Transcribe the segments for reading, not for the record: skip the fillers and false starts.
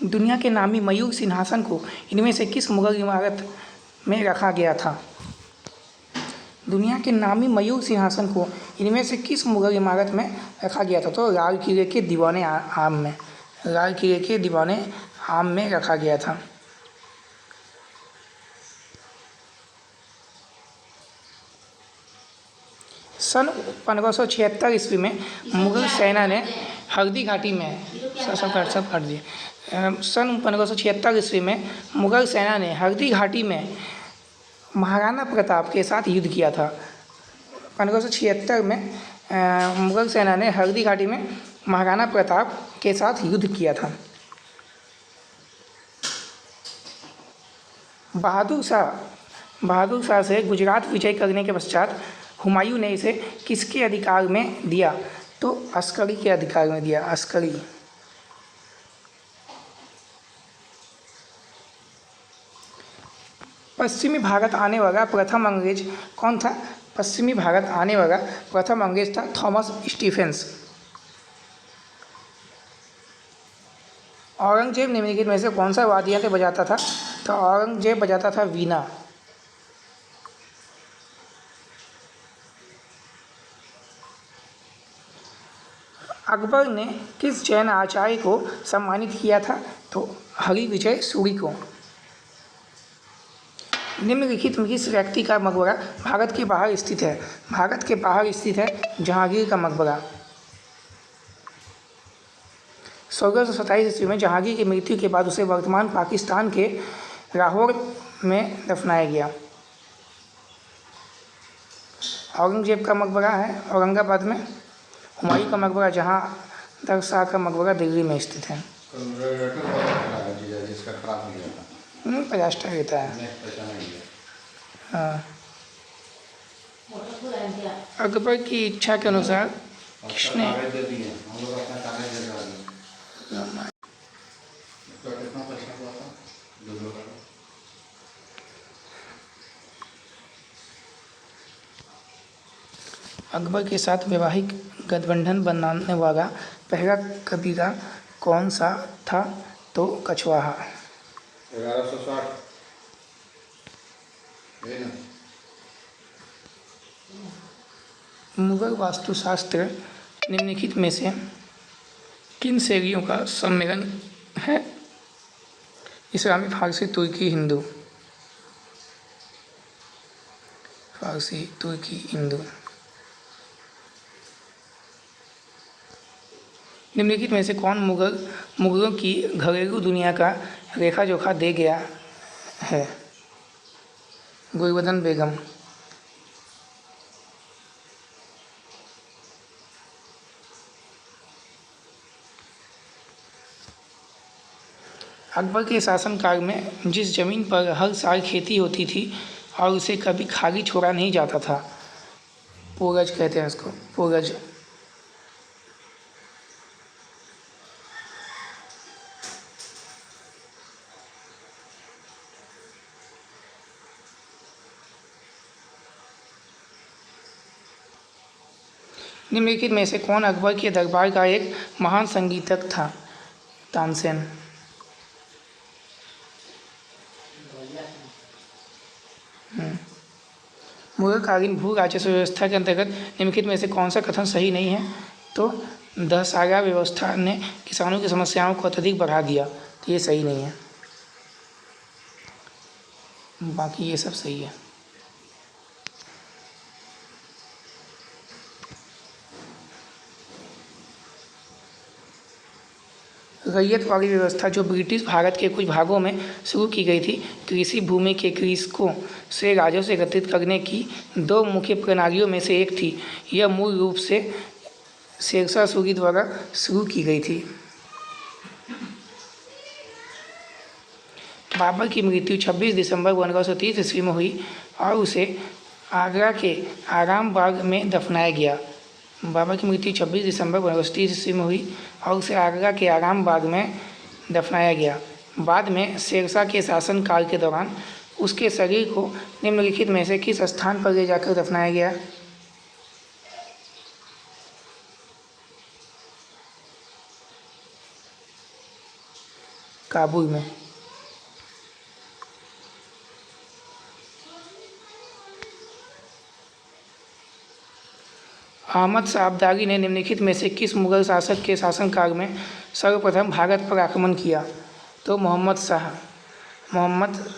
दुनिया के नामी मयूर सिंहासन को इनमें से किस मुगल इमारत में रखा गया था? दुनिया के नामी मयूर सिंहासन को इनमें से किस मुगल इमारत में रखा गया था? तो लाल किले के दीवाने आम में, लाल किले के दीवाने आम में रखा गया था। सन 1576 ईस्वी में मुगल सेना ने हल्दी घाटी में सब काट दिए। सन 1576 ईस्वी में मुगल सेना ने हल्दी घाटी में महाराणा प्रताप के साथ युद्ध किया था। 1576 में मुगल सेना ने हल्दी घाटी में महाराणा प्रताप के साथ युद्ध किया था। बहादुर शाह से गुजरात विजय करने के पश्चात हुमायूं ने इसे किसके अधिकार में दिया? तो अस्करी के अधिकार में दिया, अस्करी। पश्चिमी भारत आने वाला प्रथम अंग्रेज कौन था? पश्चिमी भारत आने वाला प्रथम अंग्रेज था थॉमस स्टीफेंस। औरंगजेब निम्नलिखित में से कौन सा वाद्य यंत्र बजाता था? तो औरंगजेब बजाता था वीणा। अकबर ने किस जैन आचार्य को सम्मानित किया था? तो हरिविजय सूरी को। निम्नलिखित में किस व्यक्ति का मकबरा भारत के बाहर स्थित है? भारत के बाहर स्थित है जहांगीर का मकबरा। 1627 ईस्वी में जहांगीर की मृत्यु के बाद उसे वर्तमान पाकिस्तान के लाहौर में दफनाया गया। औरंगजेब का मकबरा है औरंगाबाद में। हुमायूं का मकबरा जहांगीर शाह का मकबरा दिल्ली में स्थित है। 50 रहता है। हाँ। अकबर की इच्छा के अनुसार किसने अकबर के साथ वैवाहिक गठबंधन बनाने वाला पहला कबीला कौन सा था? तो कछवाहा। 1160। मुगल वास्तुशास्त्र निम्नलिखित में से किन शैलियों का सम्मेलन है? इस्लामी, फारसी, तुर्की, हिंदू। फारसी, तुर्की, हिंदू। निम्नलिखित में से कौन मुगलों की घरेलू दुनिया का रेखा जोखा दे गया है? गुलबदन बेगम। अकबर के शासनकाल में जिस जमीन पर हर साल खेती होती थी और उसे कभी खाली छोड़ा नहीं जाता था, पोरज कहते हैं उसको, पोरज। निम्नलिखित में से कौन अकबर के दरबार का एक महान संगीतज्ञ था? तानसेन। मुगलकालीन भू राजस्व व्यवस्था के अंतर्गत निम्नलिखित में से कौन सा कथन सही नहीं है? तो दहसागा व्यवस्था ने किसानों की समस्याओं को अत्यधिक बढ़ा दिया, तो ये सही नहीं है। बाकी ये सब सही है। रैयत वाली व्यवस्था जो ब्रिटिश भारत के कुछ भागों में शुरू की गई थी, कृषि भूमि के कृषकों से राजस्व एकत्रित करने की दो मुख्य प्रणालियों में से एक थी। यह मूल रूप से शेरशाह सूरी द्वारा शुरू की गई थी। बाबर की मृत्यु 26 दिसंबर 1530 ईस्वी में हुई और उसे आगरा के आराम बाग में दफनाया गया। बाबर की मृत्यु 26 दिसंबर 1530 ईस्वी में हुई और उसे आगरा के आराम बाग में दफनाया गया। बाद में शेरशाह के शासनकाल के दौरान उसके शरीर को निम्नलिखित में से किस स्थान पर ले जाकर दफनाया गया? काबुल में। अहमद शाह अब्दाली ने निम्नलिखित में से किस मुगल शासक के शासनकाल में सर्वप्रथम भारत पर आक्रमण किया? तो मोहम्मद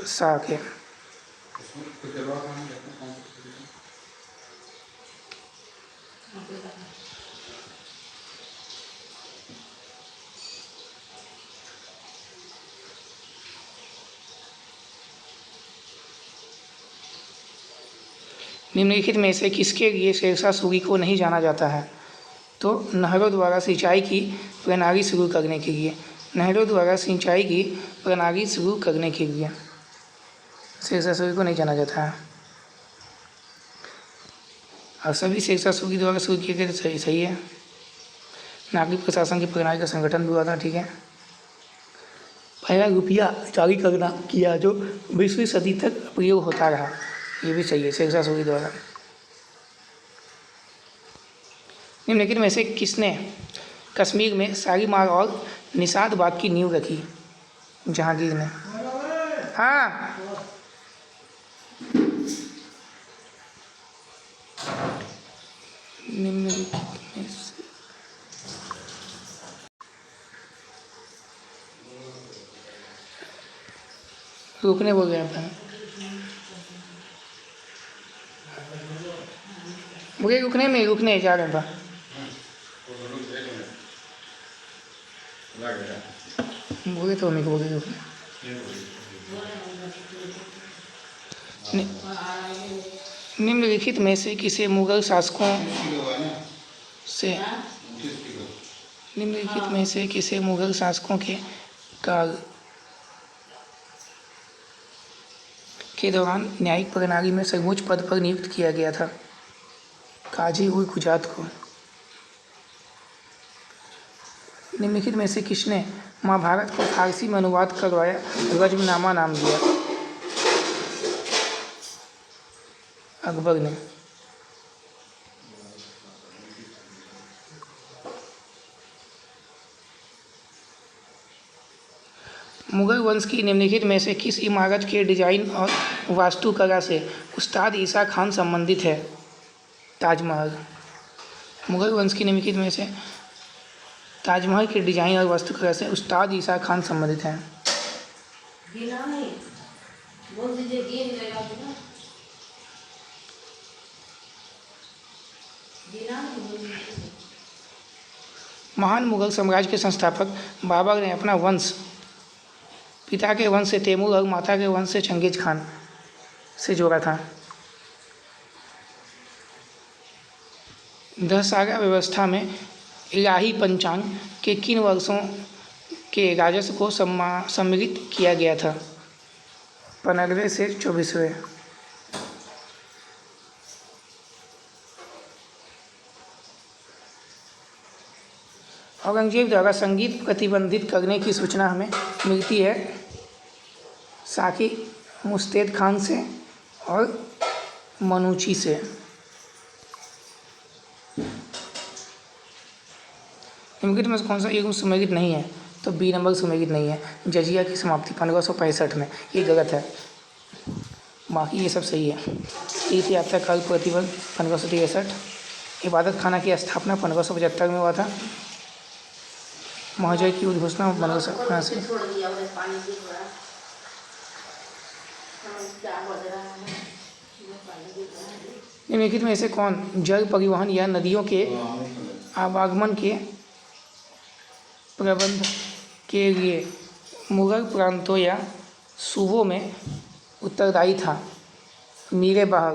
शाह के। निम्नलिखित में से किसके लिए शेरशाह सूरी को नहीं जाना जाता है? तो नहरों द्वारा सिंचाई की प्रणाली शुरू करने के लिए। नहरों द्वारा सिंचाई की प्रणाली शुरू करने के लिए शेरशाह सूरी को नहीं जाना जाता है। और सभी शेरशाह सूरी द्वारा शुरू किए गए तो सही है। नागरिक प्रशासन की प्रणाली का संगठन भी हुआ था, ठीक है। पहला रुपया जारी करना किया जो 20वीं सदी तक प्रयोग होता रहा, ये भी सही है, शेरशाह सूरी द्वारा। निम्नलिखित में से किसने कश्मीर में शालीमार और निषाद बाग की नींव रखी? जहांगीर ने। हाँ, निम्नलिखित में से रुकने बोल गया था, मुझे रुकने जा रहे था। बोले तो हमें बोले रुकने। निम्नलिखित में से किसे मुगल शासकों से निम्नलिखित में से किसे मुगल शासकों के काल के दौरान न्यायिक प्रणाली में सर्वोच्च पद पर नियुक्त किया गया था? काजी उल कुजात को। निम्नलिखित में से किसने महाभारत को फारसी में अनुवाद करवाया गजबनामा नाम दिया? अकबर ने। मुगल वंश की निम्नलिखित में से किस इमारत के डिजाइन और वास्तुकला से उस्ताद ईसा खान संबंधित है? ताजमहल। मुगल वंश की निम्नलिखित में से ताजमहल के डिजाइन और वास्तुकला से उस्ताद ईसा खान संबंधित हैं। महान मुगल साम्राज्य के संस्थापक बाबर ने अपना वंश पिता के वंश से तैमूर और माता के वंश से चंगेज खान से जोड़ा था। दशहरा व्यवस्था में इलाही पंचांग के किन वर्षों के राजस्व को सम्मिलित किया गया था? 15वें से 24वें। औरंगजेब द्वारा संगीत प्रतिबंधित करने की सूचना हमें मिलती है साकी मुस्तैद खान से और मनुची से। निम्नलिखित में से कौन सा युग सुमेलित नहीं है? तो बी नंबर सुमेलित नहीं है। जजिया की समाप्ति 1565 में, ये गलत है, बाकी ये सब सही है। तीर्थ यात्रा काल प्रतिबंध 1563। इबादत खाना की स्थापना 1575 में हुआ था। महजर की उद्घोषणा 1589। निम्नलिखित में से कौन जल परिवहन या नदियों के आवागमन के प्रबंध के लिए मुगल प्रांतों या सूबों में उत्तरदायी था? मीरे बहार।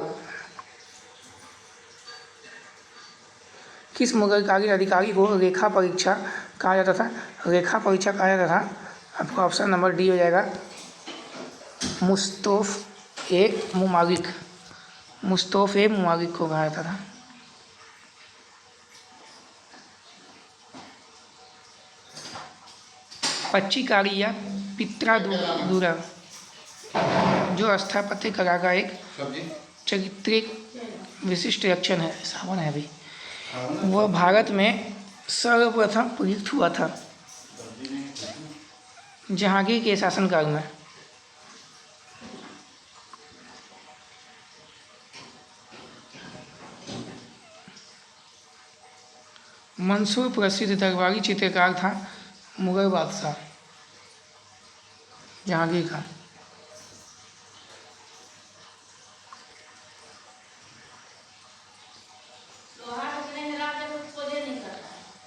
किस मुगल कारीगर अधिकारी को रेखा परीक्षा कहा जाता था? रेखा परीक्षा कहा जाता था, आपका ऑप्शन नंबर डी हो जाएगा, मुस्तफ़-ए-मुमालिक। मुस्तफ़-ए-मुमालिक को कहा जाता था। पच्चीकारी या पित्रादुरा जो स्थापत्य कला का एक चारित्रिक विशिष्ट लक्षण है, सावन है अभी, वह भारत में सर्वप्रथम प्रयुक्त हुआ था? जहांगीर के शासनकाल में। मंसूर प्रसिद्ध दरबारी चित्रकार था मुगल बादशाह जहांगीर का।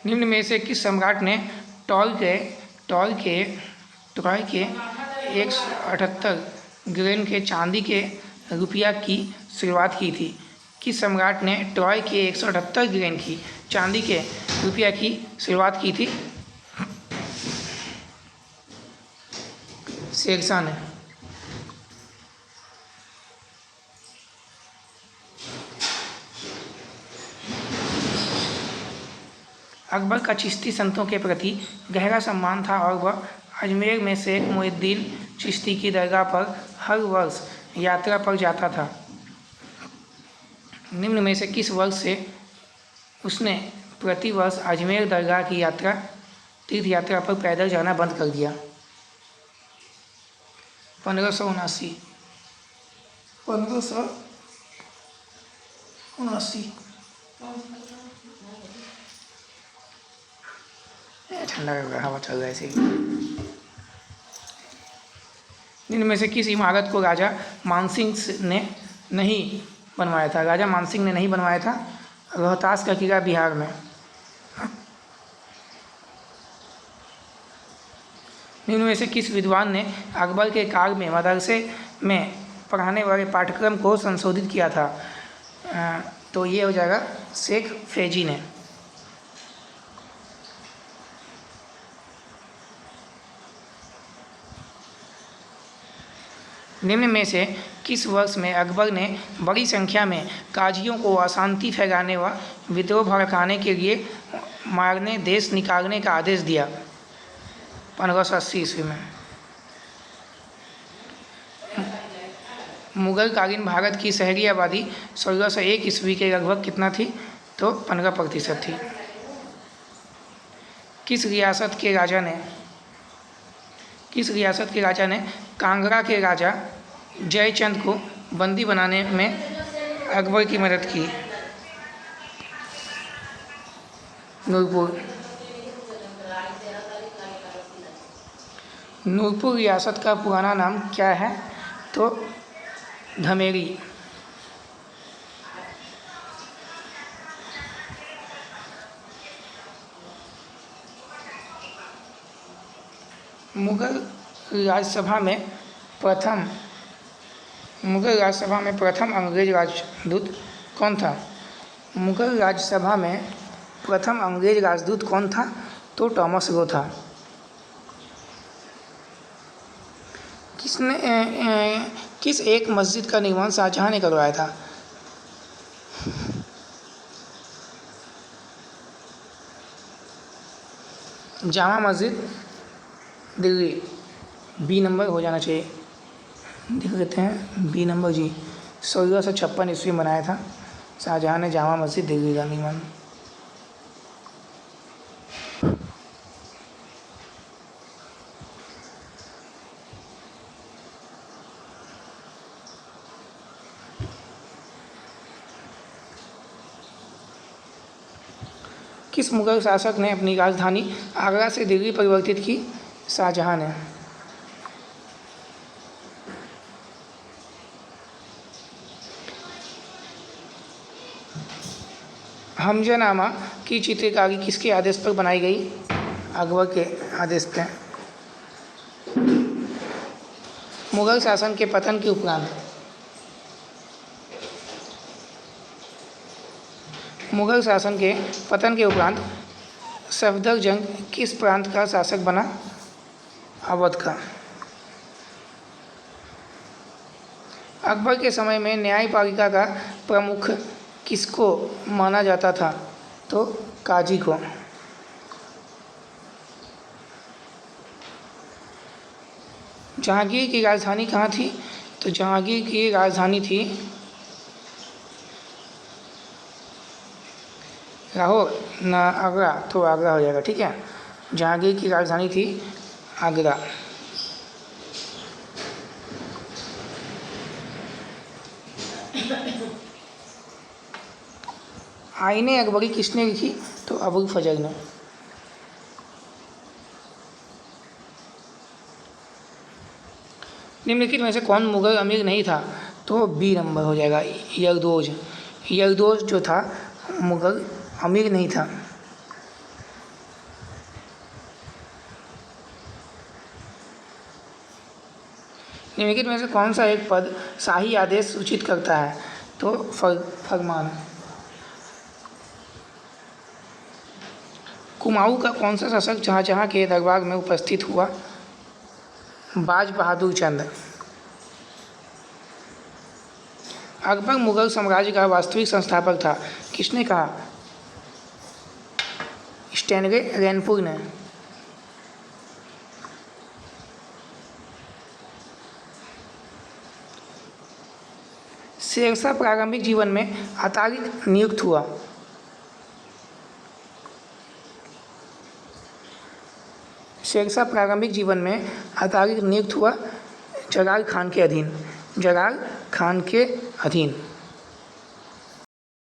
निम्न में से किस सम्राट ने ट्रॉय के 178 ग्रेन के चांदी के रुपया की शुरुआत की थी? किस सम्राट ने ट्रॉय के 178 ग्रेन की चांदी के रुपया की शुरुआत की थी? शेरशाह ने। अकबर का चिश्ती संतों के प्रति गहरा सम्मान था और वह अजमेर में शेख मोइनुद्दीन चिश्ती की दरगाह पर हर वर्ष यात्रा पर जाता था। निम्न में से किस वर्ष से उसने प्रतिवर्ष अजमेर दरगाह की तीर्थ यात्रा पर पैदल जाना बंद कर दिया? 1579। 1579। ठंडा हवा चल रहा है ऐसे ही। निम्न में से किस इमारत को राजा मानसिंह ने नहीं बनवाया था? राजा मानसिंह ने नहीं बनवाया था रोहतास का किला बिहार में। निम्न में से किस विद्वान ने अकबर के काल में मदरसे में पढ़ाने वाले पाठ्यक्रम को संशोधित किया था? तो ये हो जाएगा शेख फैजी ने। निम्न में से किस वर्ष में अकबर ने बड़ी संख्या में काजियों को अशांति फैलाने व विद्रोह भड़काने के लिए मारने देश निकालने का आदेश दिया? 1580 ईस्वी में। मुगलकालीन भारत की शहरी आबादी 1601 ईस्वी के लगभग कितना थी? तो 15% थी। किस रियासत के राजा ने कांगड़ा के राजा जयचंद को बंदी बनाने में अकबर की मदद की? नूरपुर रियासत का पुराना नाम क्या है? तो धमेरी। मुगल राज्यसभा में प्रथम अंग्रेज राजदूत कौन था? मुगल राज्यसभा में प्रथम अंग्रेज राजदूत कौन था? तो टॉमस रो था। किस एक मस्जिद का निर्माण शाहजहां ने करवाया था? जामा मस्जिद दिल्ली। बी नंबर हो जाना चाहिए। देख लेते हैं बी नंबर जी। 1656 ईस्वी में बनाया था शाहजहां ने जामा मस्जिद दिल्ली का निर्माण। किस मुगल शासक ने अपनी राजधानी आगरा से दिल्ली परिवर्तित की? शाहजहां ने। हमजानामा की चित्रकारी किसके आदेश पर बनाई गई? अकबर के आदेश पर। मुगल शासन के पतन के उपरांत सफदरजंग किस प्रांत का शासक बना? अवध का। अकबर के समय में न्यायपालिका का प्रमुख किसको माना जाता था? तो काजी को। जहांगीर की राजधानी कहाँ थी? तो जहांगीर की राजधानी थी लाहौर ना आगरा, तो आगरा हो जाएगा। ठीक है, जहांगीर की राजधानी थी आगरा। आईने अकबरी किसने लिखी? तो अबुल फजल ने। निम्नलिखित में से कौन मुगल अमीर नहीं था? तो बी नंबर हो जाएगा, यलदौज। यलदौज जो था मुगल अमीर नहीं था। निम्नलिखित में से कौन सा एक पद शाही आदेश सूचित करता है? तो फरमान। कुमाऊँ का कौन सा शासक शाहजहाँ के दरबार में उपस्थित हुआ? बाज बहादुर चंद। अकबर मुगल साम्राज्य का वास्तविक संस्थापक था, किसने कहा? स्टैनले रेनपुर ने। शेरशाह प्रारंभिक जीवन में अतारिक नियुक्त हुआ। शेरशाह प्रारंभिक जीवन में अतारिक नियुक्त हुआ जलाल खान के अधीन। जलाल खान के अधीन।